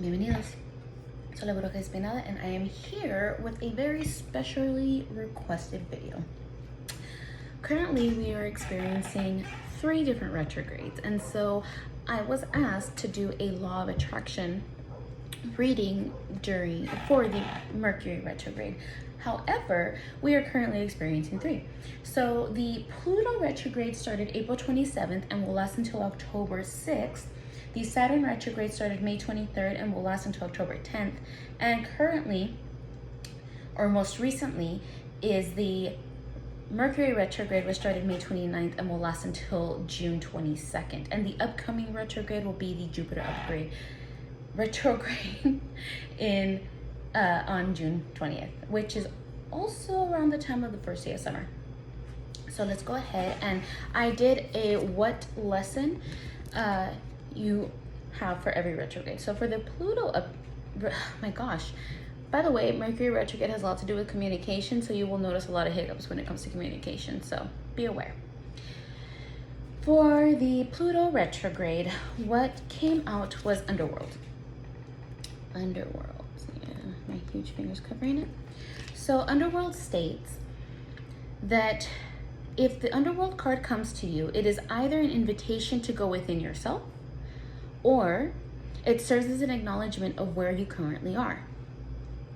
Bienvenidos. Soy la bruja Espinada, and I am here with a very specially requested video. Currently, we are experiencing 3 different retrogrades, and so I was asked to do a law of attraction reading for the Mercury retrograde. However, we are currently experiencing 3. So the Pluto retrograde started April 27th and will last until October 6th. The Saturn retrograde started May 23rd and will last until October 10th. And currently, or most recently, is the Mercury retrograde, which started May 29th and will last until June 22nd. And the upcoming retrograde will be the Jupiter retrograde on June 20th, which is also around the time of the first day of summer. So let's go ahead, and I did a what lesson you have for every retrograde. So for the Pluto my gosh, by the way, Mercury retrograde has a lot to do with communication, so you will notice a lot of hiccups when it comes to communication, so be aware. For the Pluto retrograde, what came out was Underworld. Underworld, yeah, my huge fingers covering it. So Underworld states that if the Underworld card comes to you, it is either an invitation to go within yourself, or it serves as an acknowledgement of where you currently are.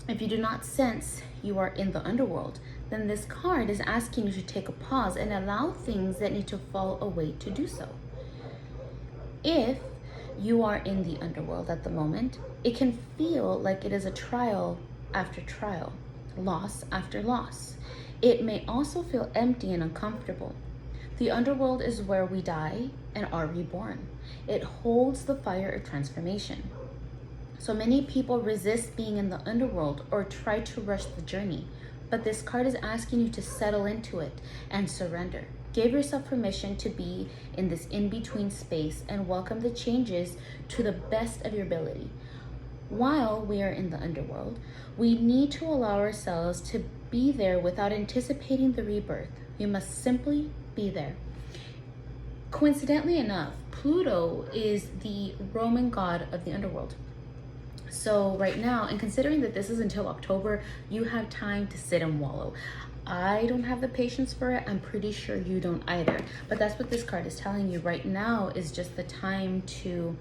If you do not sense you are in the underworld, then this card is asking you to take a pause and allow things that need to fall away to do so. If you are in the underworld at the moment, it can feel like it is a trial after trial, loss after loss. It may also feel empty and uncomfortable. The underworld is where we die and are reborn. It holds the fire of transformation. So many people resist being in the underworld or try to rush the journey, but this card is asking you to settle into it and surrender. Give yourself permission to be in this in-between space and welcome the changes to the best of your ability. While we are in the underworld, we need to allow ourselves to be there without anticipating the rebirth. We must simply be there. Coincidentally enough, Pluto is the Roman god of the underworld. So right now, and considering that this is until October, you have time to sit and wallow. I don't have the patience for it. I'm pretty sure you don't either. But that's what this card is telling you. Right now is just the time to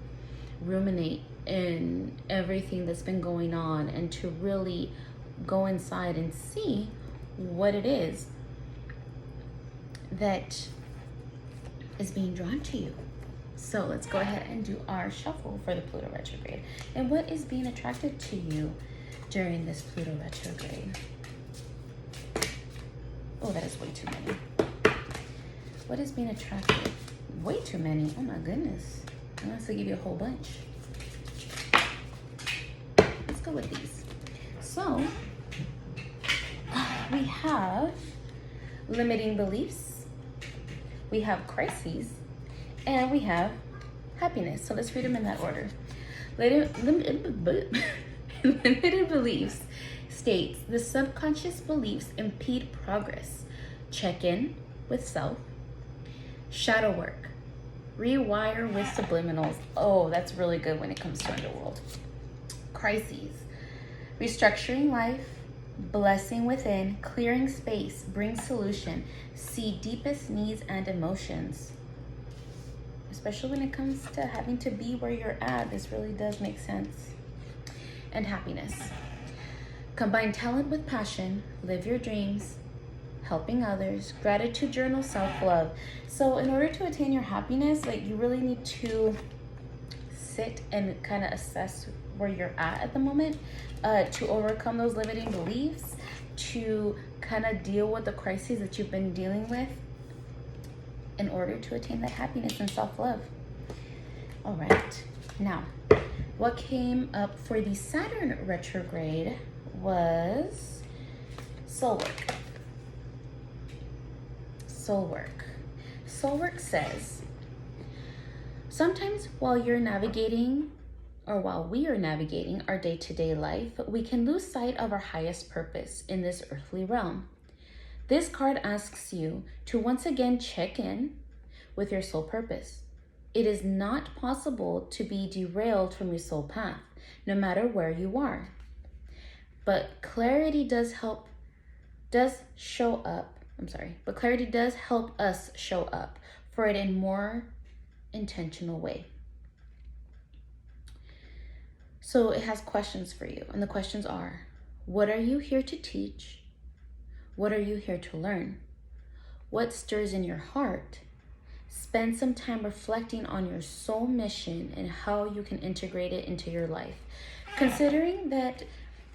ruminate in everything that's been going on and to really go inside and see what it is that is being drawn to you. So let's go ahead and do our shuffle for the Pluto retrograde. And what is being attracted to you during this Pluto retrograde? Oh, that is way too many. What is being attracted? Way too many. Oh my goodness. I want to give you a whole bunch. Let's go with these. So we have limiting beliefs, we have crises, and we have happiness. So let's read them in that order. Limited beliefs states the subconscious beliefs impede progress. Check in with self. Shadow work. Rewire with subliminals. Oh, that's really good when it comes to underworld. Crises. Restructuring life. Blessing within. Clearing space. Bring solution. See deepest needs and emotions. Especially when it comes to having to be where you're at, this really does make sense. And happiness. Combine talent with passion, live your dreams, helping others, gratitude journal, self-love. So in order to attain your happiness, like, you really need to sit and kind of assess where you're at the moment, to overcome those limiting beliefs, to kind of deal with the crises that you've been dealing with in order to attain that happiness and self-love. All right, now, what came up for the Saturn retrograde was soul work. Soul work. Soul work says, sometimes while we are navigating our day-to-day life, we can lose sight of our highest purpose in this earthly realm. This card asks you to once again check in with your soul purpose. It is not possible to be derailed from your soul path, no matter where you are. But clarity does help us show up for it in more intentional way. So it has questions for you, and the questions are, what are you here to teach? What are you here to learn? What stirs in your heart? Spend some time reflecting on your soul mission and how you can integrate it into your life. Considering that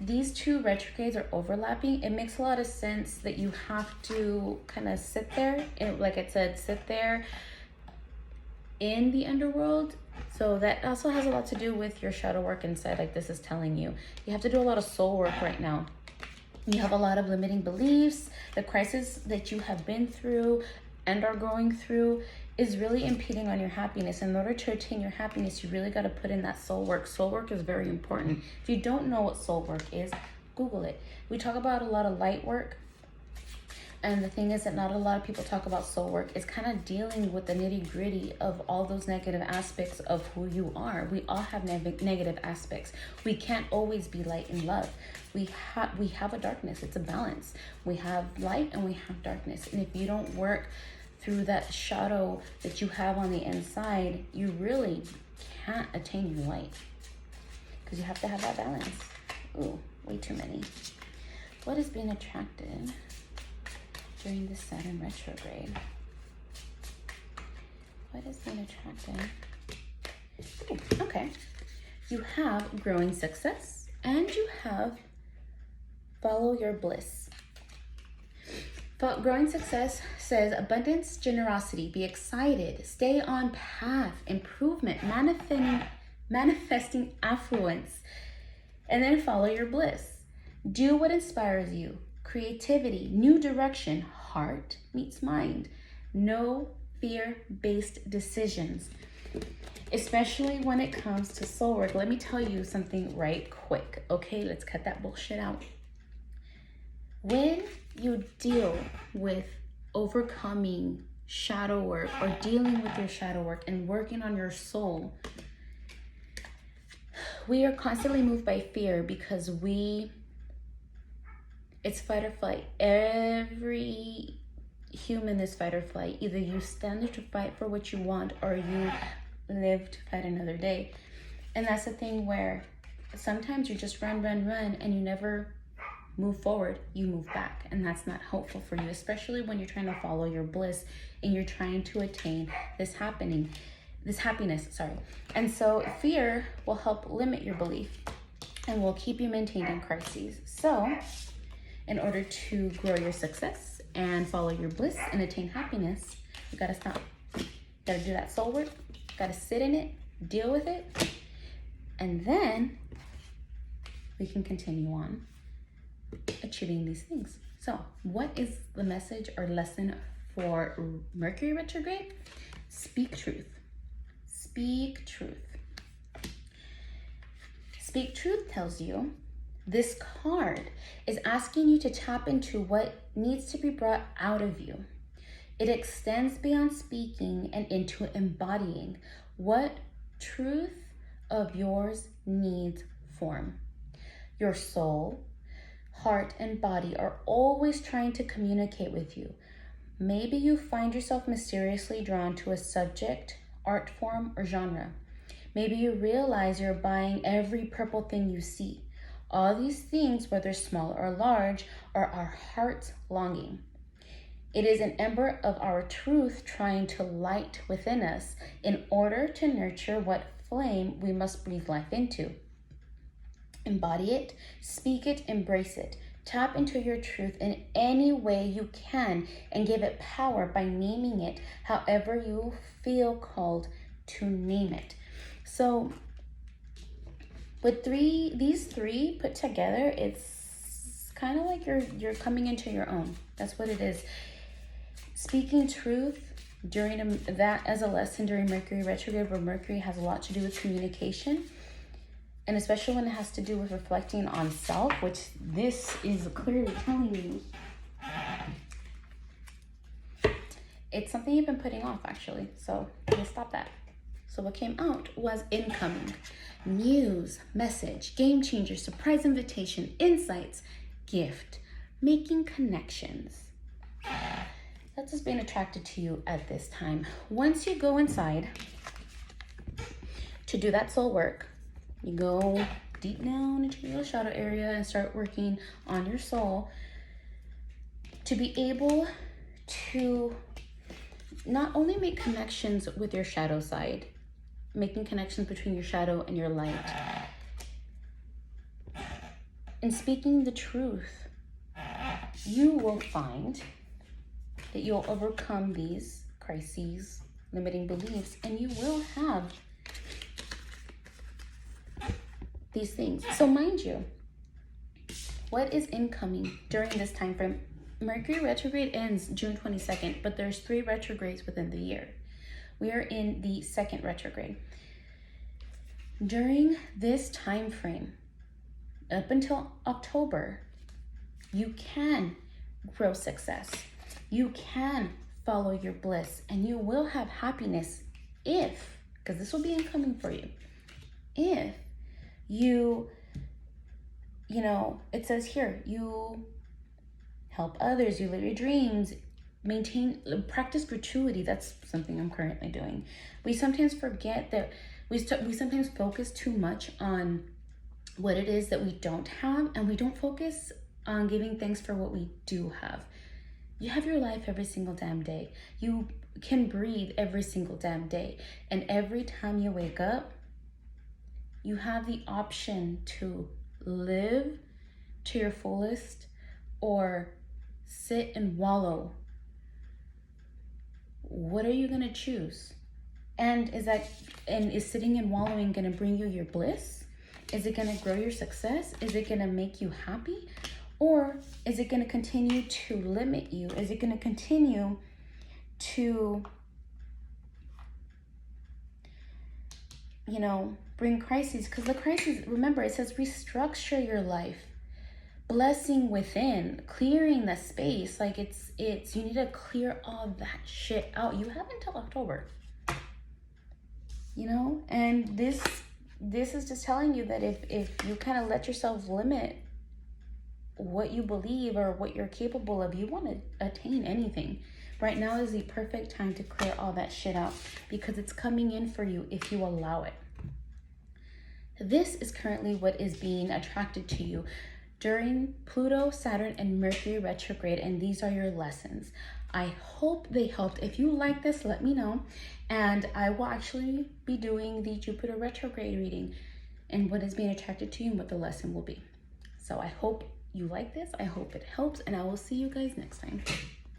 these two retrogrades are overlapping, it makes a lot of sense that you have to kind of sit there, and like I said, sit there in the underworld. So that also has a lot to do with your shadow work inside, like this is telling you. You have to do a lot of soul work right now. You have a lot of limiting beliefs. The crisis that you have been through and are going through is really impeding on your happiness. In order to attain your happiness, you really got to put in that soul work. Soul work is very important. If you don't know what soul work is, Google it. We talk about a lot of light work. And the thing is that not a lot of people talk about soul work. It's kind of dealing with the nitty gritty of all those negative aspects of who you are. We all have negative aspects. We can't always be light and love. We have a darkness. It's a balance. We have light and we have darkness. And if you don't work through that shadow that you have on the inside, you really can't attain your light, because you have to have that balance. Ooh, way too many. What is being attracted during the Saturn retrograde? What is being attracted? Ooh, okay. You have growing success and you have follow your bliss. But growing success says abundance, generosity, be excited, stay on path, improvement, manifesting affluence, and then follow your bliss. Do what inspires you. Creativity, new direction, heart meets mind. No fear-based decisions, especially when it comes to soul work. Let me tell you something right quick. Okay, let's cut that bullshit out. When you deal with overcoming shadow work or dealing with your shadow work and working on your soul, we are constantly moved by fear because it's fight or flight. Every human is fight or flight. Either you stand there to fight for what you want or you live to fight another day. And that's the thing where sometimes you just run, and you never move forward, you move back. And that's not helpful for you, especially when you're trying to follow your bliss and you're trying to attain this happiness. And so fear will help limit your belief and will keep you maintained in crises. So in order to grow your success and follow your bliss and attain happiness, you gotta stop. You gotta do that soul work, gotta sit in it, deal with it, and then we can continue on achieving these things. So what is the message or lesson for Mercury retrograde? Speak truth. Speak truth. Speak truth tells you this card is asking you to tap into what needs to be brought out of you. It extends beyond speaking and into embodying what truth of yours needs form. Your soul, heart, and body are always trying to communicate with you. Maybe you find yourself mysteriously drawn to a subject, art form, or genre. Maybe you realize you're buying every purple thing you see. All these things, whether small or large, are our heart's longing. It is an ember of our truth trying to light within us. In order to nurture what flame we must breathe life into. Embody it, speak it, embrace it. Tap into your truth in any way you can and give it power by naming it however you feel called to name it. So with these three put together, it's kind of like you're coming into your own. That's what it is. Speaking truth during that as a lesson during Mercury retrograde, where Mercury has a lot to do with communication, and especially when it has to do with reflecting on self, which this is clearly telling you. It's something you've been putting off, actually. So let's stop that. So what came out was incoming. News, message, game changer, surprise invitation, insights, gift, making connections. That's what's being attracted to you at this time. Once you go inside to do that soul work, you go deep down into your shadow area and start working on your soul to be able to not only make connections with your shadow side, making connections between your shadow and your light, and speaking the truth, you will find that you'll overcome these crises, limiting beliefs, and you will have these things. So mind you, what is incoming during this time frame? Mercury retrograde ends June 22nd, but there's 3 retrogrades within the year. We are in the 2nd retrograde. During this time frame, up until October, you can grow success. You can follow your bliss, and you will have happiness if, because this will be incoming for you, if you it says here, you help others, you live your dreams, practice gratuity. That's something I'm currently doing. We sometimes forget that we sometimes focus too much on what it is that we don't have, and we don't focus on giving thanks for what we do have. You have your life every single damn day. You can breathe every single damn day. And every time you wake up, you have the option to live to your fullest or sit and wallow. What are you going to choose? And is sitting and wallowing going to bring you your bliss? Is it going to grow your success? Is it going to make you happy? Or is it going to continue to limit you? Is it going to continue to, bring crises? Because the crises, remember, it says restructure your life. Blessing within, clearing the space. Like it's you need to clear all that shit out. You have until October. And this is just telling you that if you kind of let yourself limit what you believe or what you're capable of, you want to attain anything. Right now is the perfect time to clear all that shit out, because it's coming in for you if you allow it. This is currently what is being attracted to you during Pluto, Saturn, and Mercury retrograde, and these are your lessons. I hope they helped. If you like this, let me know, and I will actually be doing the Jupiter retrograde reading and what is being attracted to you and what the lesson will be. So I hope you like this. I hope it helps, and I will see you guys next time.